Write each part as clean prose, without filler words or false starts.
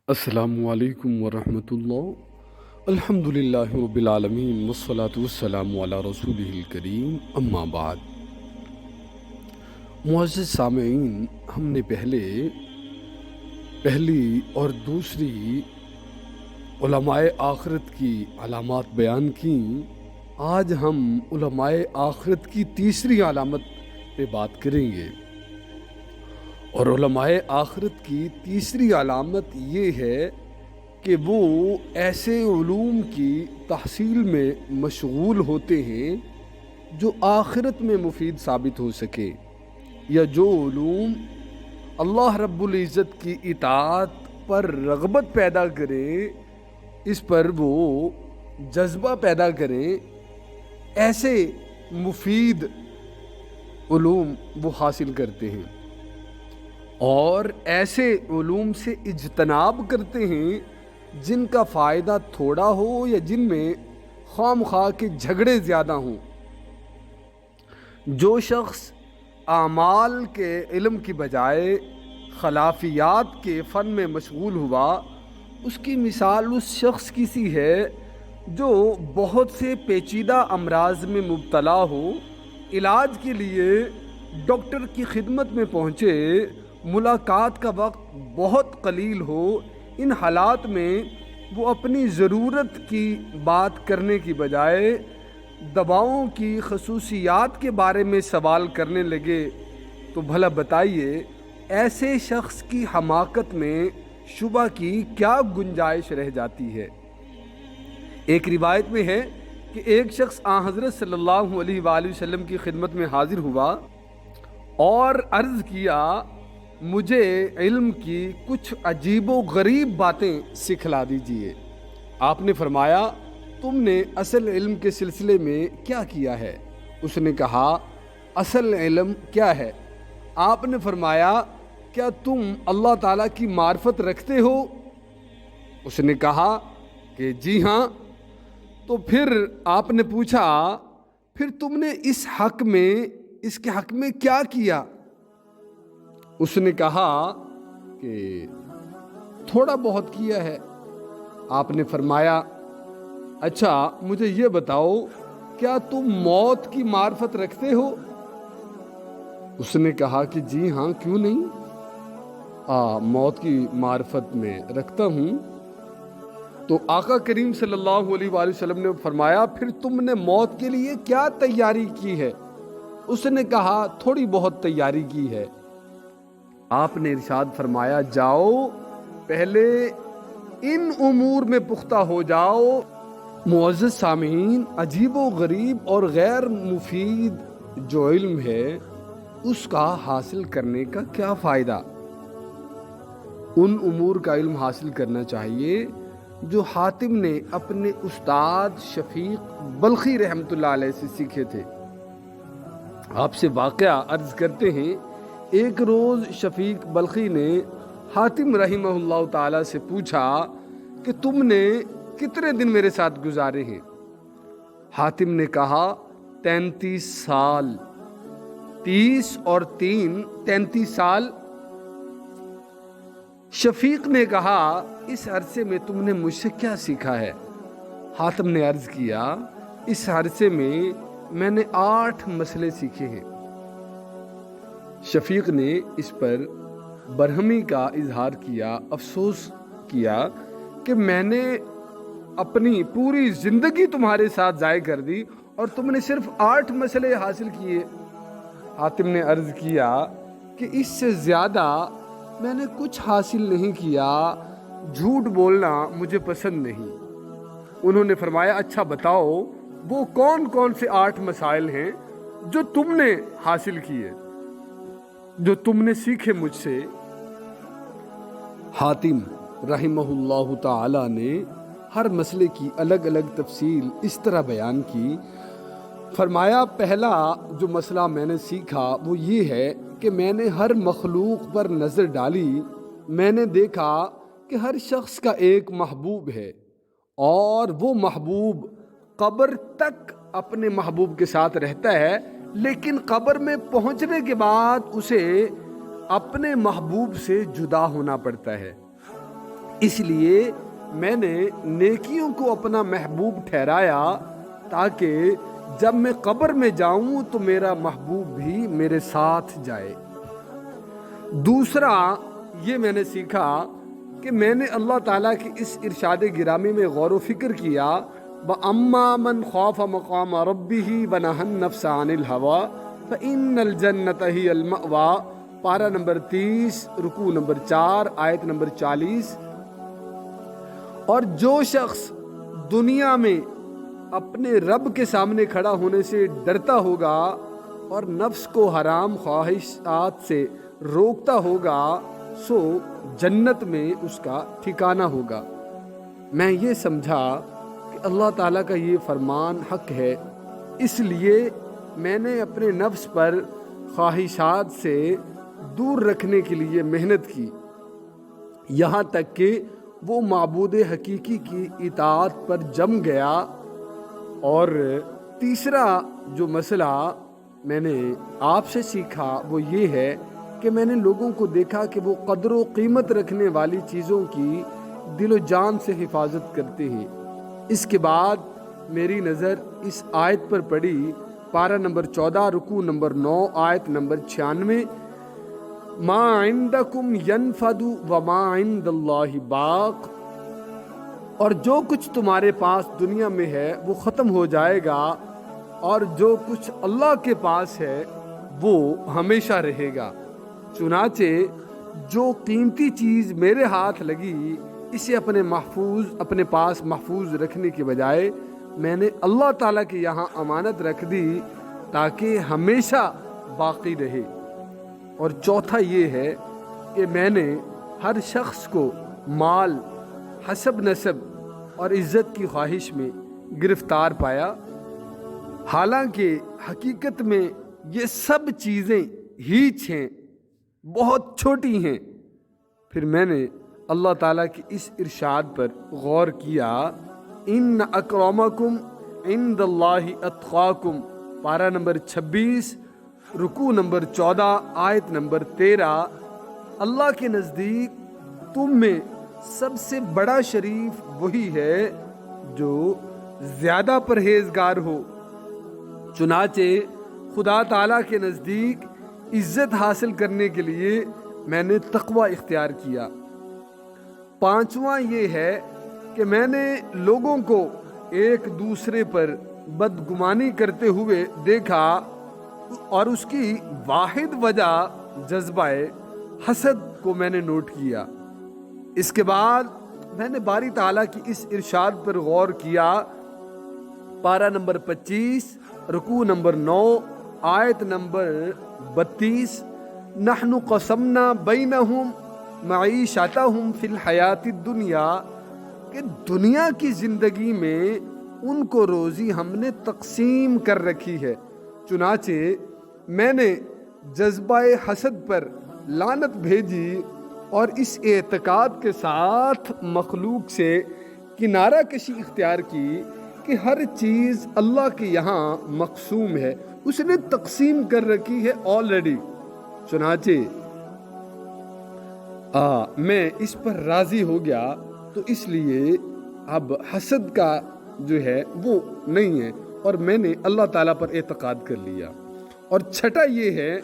السلام علیکم ورحمۃ اللہ۔ الحمد للہ رب العالمین والصلاة والسلام علی رسولہ الکریم، اما بعد۔ معزز سامعین، ہم نے پہلی اور دوسری علماء آخرت کی علامات بیان کیں۔ آج ہم علماء آخرت کی تیسری علامت پہ بات کریں گے، اور علماء آخرت کی تیسری علامت یہ ہے کہ وہ ایسے علوم کی تحصیل میں مشغول ہوتے ہیں جو آخرت میں مفید ثابت ہو سکے، یا جو علوم اللہ رب العزت کی اطاعت پر رغبت پیدا کریں، اس پر وہ جذبہ پیدا کریں، ایسے مفید علوم وہ حاصل کرتے ہیں اور ایسے علوم سے اجتناب کرتے ہیں جن کا فائدہ تھوڑا ہو یا جن میں خواہ مخواہ کے جھگڑے زیادہ ہوں۔ جو شخص اعمال کے علم کی بجائے خلافیات کے فن میں مشغول ہوا، اس کی مثال اس شخص کی سی ہے جو بہت سے پیچیدہ امراض میں مبتلا ہو، علاج کے لیے ڈاکٹر کی خدمت میں پہنچے، ملاقات کا وقت بہت قلیل ہو۔ ان حالات میں وہ اپنی ضرورت کی بات کرنے کی بجائے دواؤں کی خصوصیات کے بارے میں سوال کرنے لگے، تو بھلا بتائیے ایسے شخص کی حماقت میں شبہ کی کیا گنجائش رہ جاتی ہے؟ ایک روایت میں ہے کہ ایک شخص حضرت صلی اللہ علیہ وآلہ وسلم کی خدمت میں حاضر ہوا اور عرض کیا، مجھے علم کی کچھ عجیب و غریب باتیں سکھلا دیجئے۔ آپ نے فرمایا، تم نے اصل علم کے سلسلے میں کیا کیا ہے؟ اس نے کہا، اصل علم کیا ہے؟ آپ نے فرمایا، کیا تم اللہ تعالیٰ کی معرفت رکھتے ہو؟ اس نے کہا کہ جی ہاں۔ تو پھر آپ نے پوچھا، پھر تم نے اس کے حق میں کیا کیا؟ اس نے کہا کہ تھوڑا بہت کیا ہے۔ آپ نے فرمایا، اچھا مجھے یہ بتاؤ، کیا تم موت کی معرفت رکھتے ہو؟ اس نے کہا کہ جی ہاں، کیوں نہیں، موت کی معرفت میں رکھتا ہوں۔ تو آقا کریم صلی اللہ علیہ وآلہ وسلم نے فرمایا، پھر تم نے موت کے لیے کیا تیاری کی ہے؟ اس نے کہا، تھوڑی بہت تیاری کی ہے۔ آپ نے ارشاد فرمایا، جاؤ پہلے ان امور میں پختہ ہو جاؤ۔ معزز سامعین، عجیب و غریب اور غیر مفید جو علم ہے، اس کا حاصل کرنے کا کیا فائدہ؟ ان امور کا علم حاصل کرنا چاہیے جو حاتم نے اپنے استاد شفیق بلخی رحمۃ اللہ علیہ سے سیکھے تھے۔ آپ سے واقعہ عرض کرتے ہیں، ایک روز شفیق بلخی نے حاتم رحمہ اللہ تعالی سے پوچھا کہ تم نے کتنے دن میرے ساتھ گزارے ہیں؟ حاتم نے کہا 33 سال۔ 30 اور 3 33 سال۔ شفیق نے کہا، اس عرصے میں تم نے مجھ سے کیا سیکھا ہے؟ حاتم نے عرض کیا، اس عرصے میں نے 8 مسئلے سیکھے ہیں۔ شفیق نے اس پر برہمی کا اظہار کیا، افسوس کیا کہ میں نے اپنی پوری زندگی تمہارے ساتھ ضائع کر دی اور تم نے صرف 8 مسئلے حاصل کیے۔ حاتم نے عرض کیا کہ اس سے زیادہ میں نے کچھ حاصل نہیں کیا، جھوٹ بولنا مجھے پسند نہیں۔ انہوں نے فرمایا، اچھا بتاؤ وہ کون کون سے 8 مسائل ہیں جو تم نے حاصل کیے، جو تم نے سیکھے مجھ سے؟ حاتم رحمہ اللہ تعالی نے ہر مسئلے کی الگ الگ تفصیل اس طرح بیان کی۔ فرمایا، پہلا جو مسئلہ میں نے سیکھا وہ یہ ہے کہ میں نے ہر مخلوق پر نظر ڈالی، میں نے دیکھا کہ ہر شخص کا ایک محبوب ہے، اور وہ محبوب قبر تک اپنے محبوب کے ساتھ رہتا ہے، لیکن قبر میں پہنچنے کے بعد اسے اپنے محبوب سے جدا ہونا پڑتا ہے۔ اس لیے میں نے نیکیوں کو اپنا محبوب ٹھہرایا تاکہ جب میں قبر میں جاؤں تو میرا محبوب بھی میرے ساتھ جائے۔ دوسرا یہ میں نے سیکھا کہ میں نے اللہ تعالیٰ کی اس ارشاد گرامی میں غور و فکر کیا، وَأَمَّا مَنْ خَافَ مَقَامَ رَبِّهِ وَنَهَى النَّفْسَ عَنِ الْهَوَىٰ فَإِنَّ الْجَنَّةَ هِيَ الْمَأْوَىٰ، پارہ نمبر 30، رکوع نمبر 4، آیت نمبر 40۔ اور جو شخص دنیا میں اپنے رب کے سامنے کھڑا ہونے سے ڈرتا ہوگا اور نفس کو حرام خواہشات سے روکتا ہوگا سو جنت میں اس کا ٹھکانہ ہوگا۔ میں یہ سمجھا کہ اللہ تعالیٰ کا یہ فرمان حق ہے، اس لیے میں نے اپنے نفس پر خواہشات سے دور رکھنے کے لیے محنت کی، یہاں تک کہ وہ معبود حقیقی کی اطاعت پر جم گیا۔ اور تیسرا جو مسئلہ میں نے آپ سے سیکھا وہ یہ ہے کہ میں نے لوگوں کو دیکھا کہ وہ قدر و قیمت رکھنے والی چیزوں کی دل و جان سے حفاظت کرتے ہیں۔ اس کے بعد میری نظر اس آیت پر پڑی، پارہ نمبر 14، رکوع نمبر 9، آیت نمبر 96، ما عندکم ینفد وما عند اللہ باق، اور جو کچھ تمہارے پاس دنیا میں ہے وہ ختم ہو جائے گا، اور جو کچھ اللہ کے پاس ہے وہ ہمیشہ رہے گا۔ چنانچہ جو قیمتی چیز میرے ہاتھ لگی اسے اپنے پاس محفوظ رکھنے کے بجائے میں نے اللہ تعالیٰ کے یہاں امانت رکھ دی تاکہ ہمیشہ باقی رہے۔ اور چوتھا یہ ہے کہ میں نے ہر شخص کو مال، حسب نسب اور عزت کی خواہش میں گرفتار پایا، حالانکہ حقیقت میں یہ سب چیزیں ہیچ ہیں، بہت چھوٹی ہیں۔ پھر میں نے اللہ تعالیٰ کی اس ارشاد پر غور کیا، ان اکرمکم عند اللہ اتقاکم، پارہ نمبر 26، رکوع نمبر 14، آیت نمبر 13۔ اللہ کے نزدیک تم میں سب سے بڑا شریف وہی ہے جو زیادہ پرہیزگار ہو۔ چنانچہ خدا تعالیٰ کے نزدیک عزت حاصل کرنے کے لیے میں نے تقوی اختیار کیا۔ پانچواں یہ ہے کہ میں نے لوگوں کو ایک دوسرے پر بدگمانی کرتے ہوئے دیکھا، اور اس کی واحد وجہ جذبہ حسد کو میں نے نوٹ کیا۔ اس کے بعد میں نے باری تعالیٰ کی اس ارشاد پر غور کیا، پارہ نمبر 25، رکوع نمبر 9، آیت نمبر 32، نحن قسمنا بینہم معیشتہم فی الحیات الدنیا، کہ دنیا کی زندگی میں ان کو روزی ہم نے تقسیم کر رکھی ہے۔ چنانچہ میں نے جذبہ حسد پر لعنت بھیجی اور اس اعتقاد کے ساتھ مخلوق سے کنارہ کشی اختیار کی کہ ہر چیز اللہ کے یہاں مقسوم ہے، اس نے تقسیم کر رکھی ہے آلریڈی۔ چنانچہ میں اس پر راضی ہو گیا، تو اس لیے اب حسد کا جو ہے وہ نہیں ہے، اور میں نے اللہ تعالیٰ پر اعتقاد کر لیا۔ اور چھٹا یہ ہے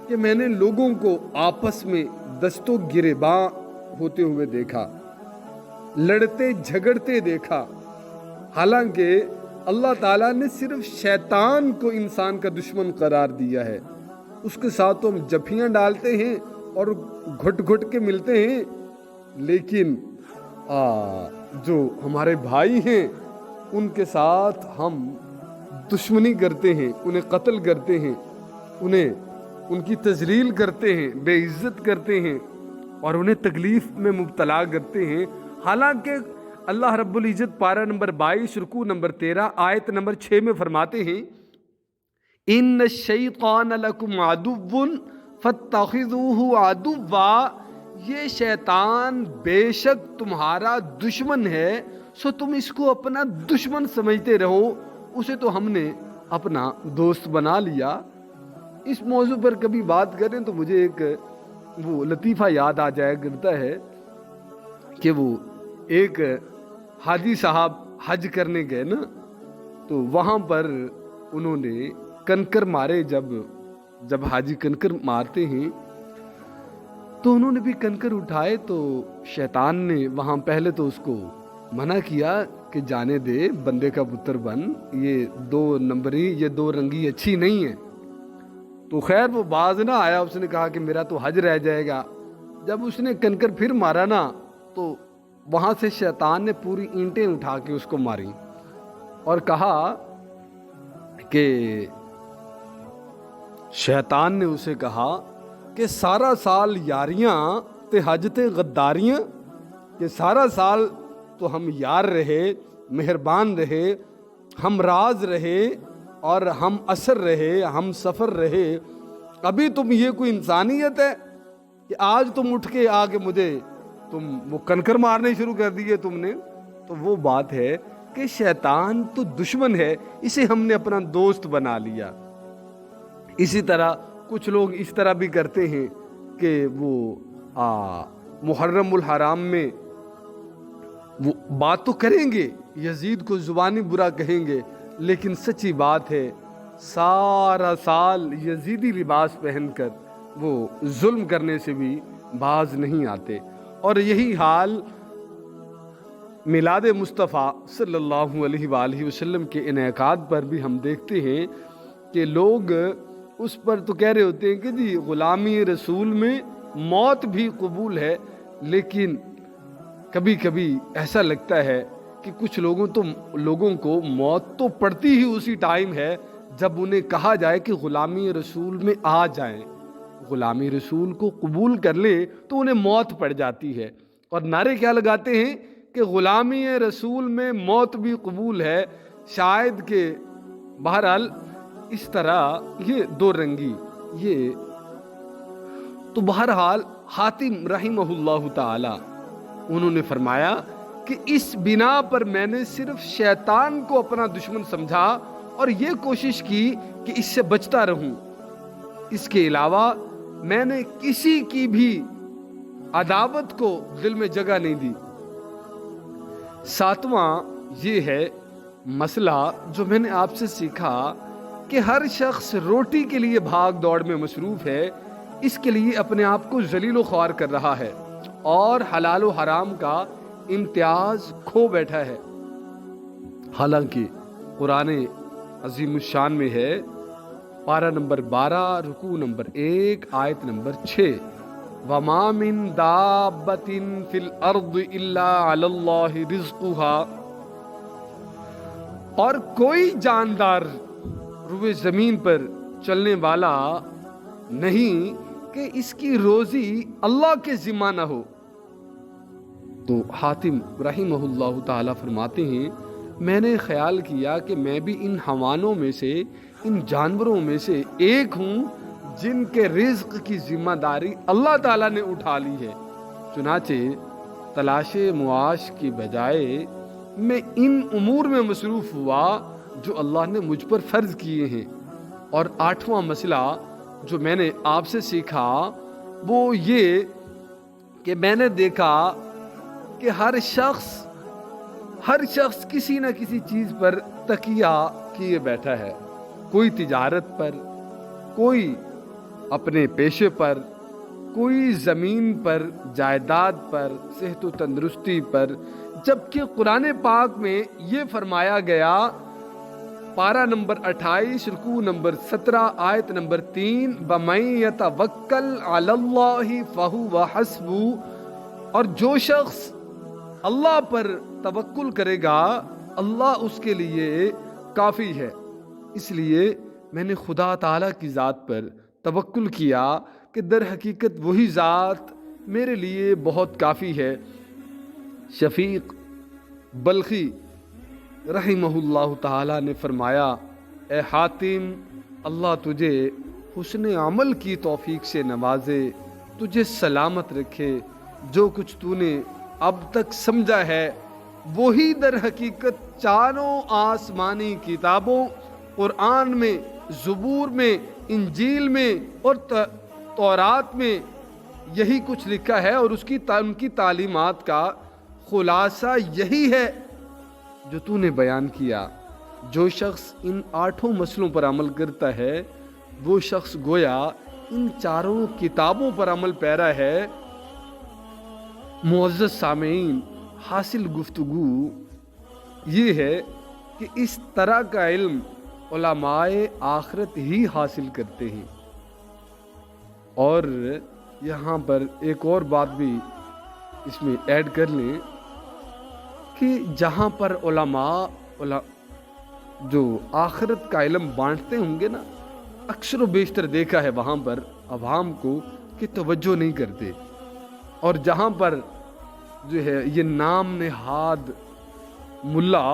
کہ میں نے لوگوں کو آپس میں دست و گریباں ہوتے ہوئے دیکھا، لڑتے جھگڑتے دیکھا، حالانکہ اللہ تعالیٰ نے صرف شیطان کو انسان کا دشمن قرار دیا ہے، اس کے ساتھ تو ہم جفیاں ڈالتے ہیں اور گھٹ گھٹ کے ملتے ہیں، لیکن جو ہمارے بھائی ہیں ان کے ساتھ ہم دشمنی کرتے ہیں، انہیں قتل کرتے ہیں، ان کی تذلیل کرتے ہیں، بے عزت کرتے ہیں، اور انہیں تکلیف میں مبتلا کرتے ہیں۔ حالانکہ اللہ رب العزت پارہ نمبر 22، رکوع نمبر 13، آیت نمبر 6 میں فرماتے ہیں، ان الشیطان لکم عدو فاتخذوہ عدوا، یہ شیطان بے شک تمہارا دشمن ہے، سو تم اس کو اپنا دشمن سمجھتے رہو، اسے تو ہم نے اپنا دوست بنا لیا۔ اس موضوع پر کبھی بات کریں تو مجھے ایک وہ لطیفہ یاد آ جایا کرتا ہے۔ کہ وہ ایک حاجی صاحب حج کرنے گئے نا، تو وہاں پر انہوں نے کنکر مارے. جب حاجی کنکر مارتے ہیں تو انہوں نے بھی کنکر اٹھائے، تو شیطان نے وہاں پہلے تو اس کو منع کیا کہ جانے دے، بندے کا پتر بن، یہ 2 نمبری، یہ 2 رنگی اچھی نہیں ہے. تو خیر وہ باز نہ آیا، اس نے کہا کہ میرا تو حج رہ جائے گا. جب اس نے کنکر پھر مارا نا، تو وہاں سے شیطان نے پوری اینٹیں اٹھا کے اس کو ماری اور کہا کہ شیطان نے اسے کہا کہ سارا سال یاریاں تے حج تے غداریاں، کہ سارا سال تو ہم یار رہے، مہربان رہے، ہم راز رہے اور ہم اثر رہے، ہم سفر رہے، ابھی تم یہ کوئی انسانیت ہے کہ آج تم اٹھ کے آ کے مجھے تم وہ کنکر مارنے شروع کر دیے تم نے. تو وہ بات ہے کہ شیطان تو دشمن ہے، اسے ہم نے اپنا دوست بنا لیا. اسی طرح کچھ لوگ اس طرح بھی کرتے ہیں کہ وہ محرم الحرام میں وہ بات تو کریں گے، یزید کو زبانی برا کہیں گے، لیکن سچی بات ہے سارا سال یزیدی لباس پہن کر وہ ظلم کرنے سے بھی باز نہیں آتے. اور یہی حال میلاد مصطفیٰ صلی اللہ علیہ وآلہ وسلم کے انعقاد پر بھی ہم دیکھتے ہیں کہ لوگ اس پر تو کہہ رہے ہوتے ہیں کہ جی غلامی رسول میں موت بھی قبول ہے، لیکن کبھی کبھی ایسا لگتا ہے کہ کچھ لوگوں کو موت تو پڑتی ہی اسی ٹائم ہے جب انہیں کہا جائے کہ غلامی رسول میں آ جائیں، غلامی رسول کو قبول کر لیں تو انہیں موت پڑ جاتی ہے. اور نعرے کیا لگاتے ہیں کہ غلامی رسول میں موت بھی قبول ہے. شاید کہ بہرحال اس طرح یہ 2 رنگی یہ تو بہرحال حاتم رحمہ اللہ تعالی انہوں نے فرمایا کہ اس بنا پر میں نے صرف شیطان کو اپنا دشمن سمجھا اور یہ کوشش کی کہ اس سے بچتا رہوں، اس کے علاوہ میں نے کسی کی بھی عداوت کو دل میں جگہ نہیں دی. 7واں یہ ہے مسئلہ جو میں نے آپ سے سیکھا کہ ہر شخص روٹی کے لیے بھاگ دوڑ میں مصروف ہے، اس کے لیے اپنے آپ کو ذلیل و خوار کر رہا ہے اور حلال و حرام کا امتیاز کھو بیٹھا ہے. حالانکہ قرآن عظیم الشان میں ہے، پارہ نمبر 12 رکوع نمبر 1 آیت نمبر 6، وَمَا مِن دَابَّةٍ فِي الْأَرْضِ إِلَّا عَلَى اللَّهِ رِزْقُهَا، اور کوئی جاندار روئے زمین پر چلنے والا نہیں کہ اس کی روزی اللہ کے ذمہ نہ ہو. تو حاتم رحمہ اللہ تعالی فرماتے ہیں میں نے خیال کیا کہ میں بھی ان حیوانوں میں سے، ان جانوروں میں سے ایک ہوں جن کے رزق کی ذمہ داری اللہ تعالیٰ نے اٹھا لی ہے. چنانچہ تلاش معاش کی بجائے میں ان امور میں مصروف ہوا جو اللہ نے مجھ پر فرض کیے ہیں. اور 8واں مسئلہ جو میں نے آپ سے سیکھا وہ یہ کہ میں نے دیکھا کہ ہر شخص کسی نہ کسی چیز پر تکیہ کیے بیٹھا ہے، کوئی تجارت پر، کوئی اپنے پیشے پر، کوئی زمین پر، جائیداد پر، صحت و تندرستی پر، جبکہ قرآن پاک میں یہ فرمایا گیا، پارہ نمبر 28 رکوع نمبر 17 آیت نمبر 3، وَمَن يَتَوَکَّلْ عَلَى اللَّهِ فَهُوَ حَسْبُهُ، اور جو شخص اللہ پر توکل کرے گا اللہ اس کے لیے کافی ہے. اس لیے میں نے خدا تعالیٰ کی ذات پر توکل کیا کہ در حقیقت وہی ذات میرے لیے بہت کافی ہے. شفیق بلخی رحمہ اللہ تعالیٰ نے فرمایا، اے حاتم، اللہ تجھے حسن عمل کی توفیق سے نوازے، تجھے سلامت رکھے. جو کچھ تو نے اب تک سمجھا ہے وہی در حقیقت چاروں آسمانی کتابوں، قرآن میں، زبور میں، انجیل میں اور تورات میں یہی کچھ لکھا ہے، اور ان کی تعلیمات کا خلاصہ یہی ہے جو تو نے بیان کیا. جو شخص ان 8 مسئلوں پر عمل کرتا ہے وہ شخص گویا ان 4 کتابوں پر عمل پیرا ہے. معزز سامعین، حاصل گفتگو یہ ہے کہ اس طرح کا علم علماء آخرت ہی حاصل کرتے ہیں. اور یہاں پر ایک اور بات بھی اس میں ایڈ کر لیں کہ جہاں پر علماء جو آخرت کا علم بانٹتے ہوں گے نا، اکثر و بیشتر دیکھا ہے وہاں پر عوام کو کہ توجہ نہیں کرتے. اور جہاں پر جو ہے یہ نام نہاد ملا،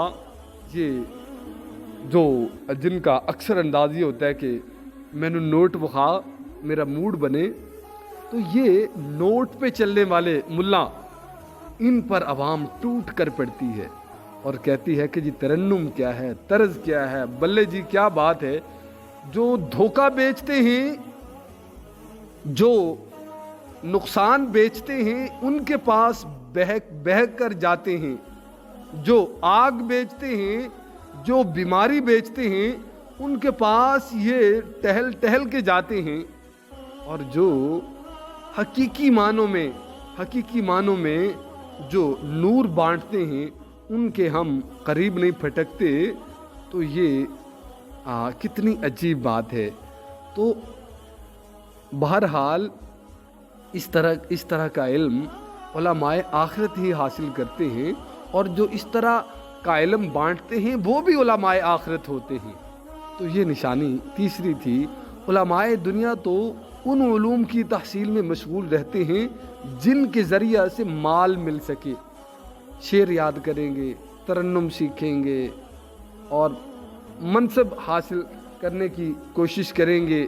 یہ جو جن کا اکثر انداز یہ ہوتا ہے کہ میں نے نوٹ بخا میرا موڈ بنے، تو یہ نوٹ پہ چلنے والے ملا، ان پر عوام ٹوٹ کر پڑتی ہے اور کہتی ہے کہ جی ترنم کیا ہے، طرز کیا ہے، بلے جی کیا بات ہے. جو دھوکہ بیچتے ہیں، جو نقصان بیچتے ہیں، ان کے پاس بہک کر جاتے ہیں. جو آگ بیچتے ہیں، جو بیماری بیچتے ہیں، ان کے پاس یہ ٹہل کے جاتے ہیں. اور جو حقیقی معنوں میں جو نور بانٹتے ہیں، ان کے ہم قریب نہیں پھٹکتے. تو یہ کتنی عجیب بات ہے. تو بہرحال اس طرح کا علم علماء آخرت ہی حاصل کرتے ہیں، اور جو اس طرح کا علم بانٹتے ہیں وہ بھی علماء آخرت ہوتے ہیں. تو یہ نشانی تیسری تھی. علماء دنیا تو ان علوم کی تحصیل میں مشغول رہتے ہیں جن کے ذریعہ سے مال مل سکے. شعر یاد کریں گے، ترنم سیکھیں گے اور منصب حاصل کرنے کی کوشش کریں گے.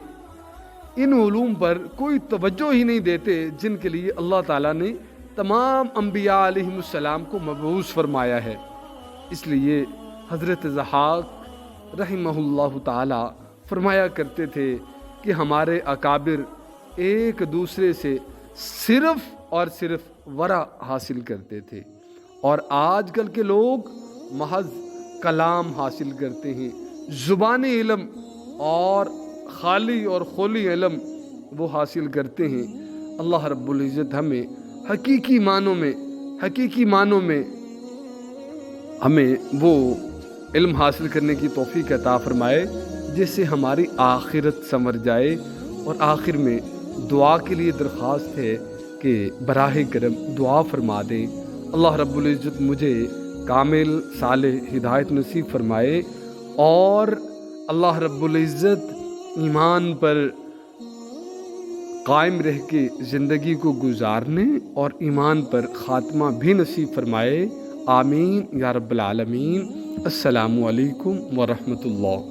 ان علوم پر کوئی توجہ ہی نہیں دیتے جن کے لیے اللہ تعالیٰ نے تمام انبیاء علیہم السلام کو مبعوث فرمایا ہے. اس لیے حضرت ضحاک رحمہ اللہ تعالی فرمایا کرتے تھے کہ ہمارے اکابر ایک دوسرے سے صرف اور صرف ورع حاصل کرتے تھے، اور آج کل کے لوگ محض کلام حاصل کرتے ہیں، زبانی علم اور خالی اور خولی علم وہ حاصل کرتے ہیں. اللہ رب العزت ہمیں حقیقی معنوں میں ہمیں وہ علم حاصل کرنے کی توفیق عطا فرمائے جس سے ہماری آخرت سنور جائے. اور آخر میں دعا کے لیے درخواست ہے کہ براہ کرم دعا فرما دیں. اللہ رب العزت مجھے کامل صالح ہدایت نصیب فرمائے، اور اللہ رب العزت ایمان پر قائم رہ کے زندگی کو گزارنے اور ایمان پر خاتمہ بھی نصیب فرمائے. آمین یا رب العالمین. السلام علیکم ورحمۃ اللہ.